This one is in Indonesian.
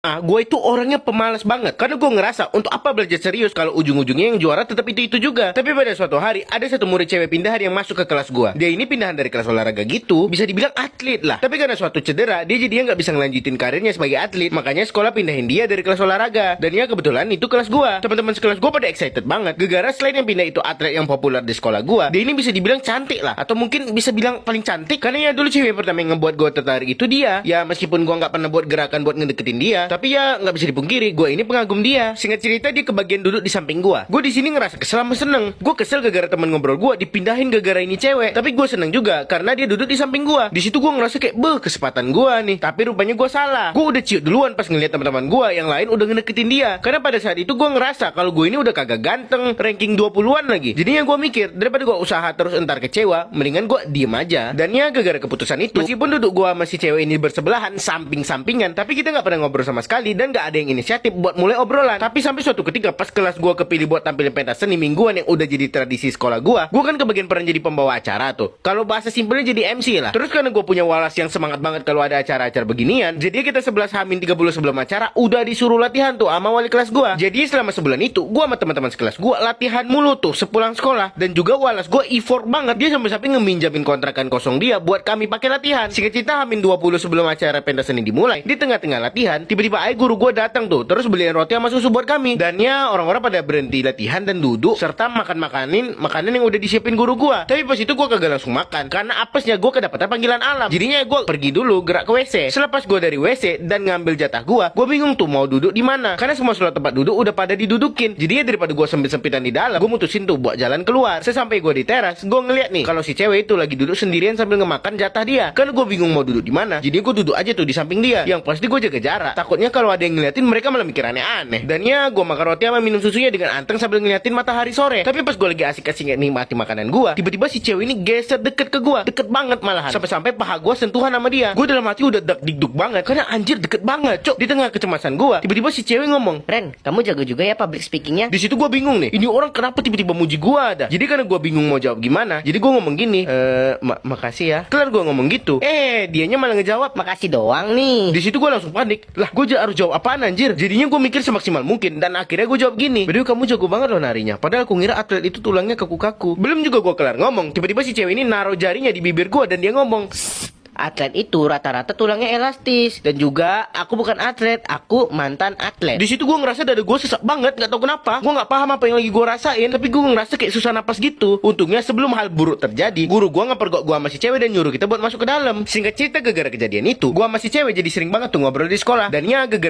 Gue itu orangnya pemalas banget. Karena gue ngerasa untuk apa belajar serius kalau ujung-ujungnya yang juara tetap itu juga. Tapi pada suatu hari ada satu murid cewek pindahan yang masuk ke kelas gue. Dia ini pindahan dari kelas olahraga gitu, bisa dibilang atlet lah. Tapi karena suatu cedera, dia jadinya nggak bisa ngelanjutin karirnya sebagai atlet. Makanya sekolah pindahin dia dari kelas olahraga. Dan ya kebetulan itu kelas gue. Teman-teman sekelas gue pada excited banget. Gara-gara selain yang pindah itu atlet yang populer di sekolah gue, dia ini bisa dibilang cantik lah. Atau mungkin bisa bilang paling cantik. Karena ya dulu cewek pertama yang ngebuat gue tertarik itu dia. Ya meskipun gue nggak pernah buat gerakan buat ngedeketin dia, tapi ya nggak bisa dipungkiri, gue ini pengagum dia. Singkat cerita dia kebagian duduk di samping gue. Gue di sini ngerasa kesel sama seneng. Gue kesel gara-gara teman ngobrol gue dipindahin gara-gara ini cewek. Tapi gue seneng juga karena dia duduk di samping gue. Di situ gue ngerasa kayak kesempatan gue nih. Tapi rupanya gue salah. Gue udah ciut duluan pas ngeliat teman-teman gue yang lain udah ngedeketin dia. Karena pada saat itu gue ngerasa kalau gue ini udah kagak ganteng, ranking 20-an lagi. Jadinya gue mikir daripada gue usaha terus entar kecewa, mendingan gue diem aja. Dan ya gara-gara keputusan itu, meskipun duduk gue sama si cewek ini bersebelahan samping-sampingan, tapi kita nggak pernah ngobrol sama sekali dan nggak ada yang inisiatif buat mulai obrolan. Tapi sampai suatu ketika pas kelas gue kepilih buat tampilin pentas seni mingguan yang udah jadi tradisi sekolah gue kan kebagian peran jadi pembawa acara tuh. Kalau bahasa simpelnya jadi MC lah. Terus karena gue punya walas yang semangat banget kalau ada acara-acara beginian, jadi kita 11 H-30 sebelum acara udah disuruh latihan tuh sama wali kelas gue. Jadi selama sebulan itu gue sama teman-teman sekelas gue latihan mulu tuh sepulang sekolah. Dan juga walas gue effort banget. Dia sampai-sampai ngeminjamin kontrakan kosong dia buat kami pakai latihan. Singkat cerita H-20 sebelum acara pentas seni dimulai, di tengah-tengah latihan tiba-tiba guru gue datang tuh, terus beliin roti sama susu buat kami. Dan ya orang-orang pada berhenti latihan dan duduk serta makanan yang udah disiapin guru gua. Tapi pas itu gua kagak langsung makan karena apesnya gua kedapatan panggilan alam. Jadinya gua pergi dulu gerak ke WC. Selepas gua dari WC dan ngambil jatah gua bingung tuh mau duduk di mana. Karena semua slot tempat duduk udah pada didudukin. Jadi ya daripada gua sempit-sempitan di dalam, gua mutusin tuh buat jalan keluar. Sesampai gua di teras, gua ngeliat nih kalau si cewek itu lagi duduk sendirian sambil ngemakan jatah dia. Karena gua bingung mau duduk di mana. Jadi gua duduk aja tuh di samping dia. Yang pasti gua jaga jarak. Takutnya kalau ada yang ngeliatin mereka malah mikir aneh-aneh. Dan ya gue makan roti sama minum susunya dengan anteng sambil ngeliatin matahari sore. Tapi pas gue lagi asik-asik nikmati makanan gue, tiba-tiba si cewek ini geser deket ke gue, deket banget malahan. Sampai-sampai paha gue sentuhan sama dia. Gue dalam hati udah dak-dikduk banget karena anjir deket banget, cok. Di tengah kecemasan gue, tiba-tiba si cewek ngomong, Ren, kamu jago juga ya public speakingnya. Di situ gue bingung nih, ini orang kenapa tiba-tiba muji gue ada. Jadi karena gue bingung mau jawab gimana, jadi gue ngomong gini, makasih ya. Kelar gue ngomong gitu, dianya malah ngejawab, Makasih doang nih. Di situ gue langsung panik. Lah gue harus jawab apaan anjir? Jadinya gue mikir semaksimal mungkin dan akhirnya gue jawab gini, "Bro, kamu jago banget loh narinya." Padahal aku ngira atlet itu tulangnya kaku-kaku. Belum juga gue kelar ngomong, tiba-tiba si cewek ini naruh jarinya di bibir gue dan dia ngomong, Atlet itu rata-rata tulangnya elastis. Dan juga aku bukan atlet, aku mantan atlet. Di situ gue ngerasa dada gue sesak banget, nggak tahu kenapa. Gue nggak paham apa yang lagi gue rasain, tapi gue ngerasa kayak susah napas gitu. Untungnya sebelum hal buruk terjadi, guru gue ngepergok gue sama si cewek dan nyuruh kita buat masuk ke dalam. Singkat cerita gara-gara kejadian itu, gue sama si cewek jadi sering banget tuh ngobrol di sekolah. Dan ya gara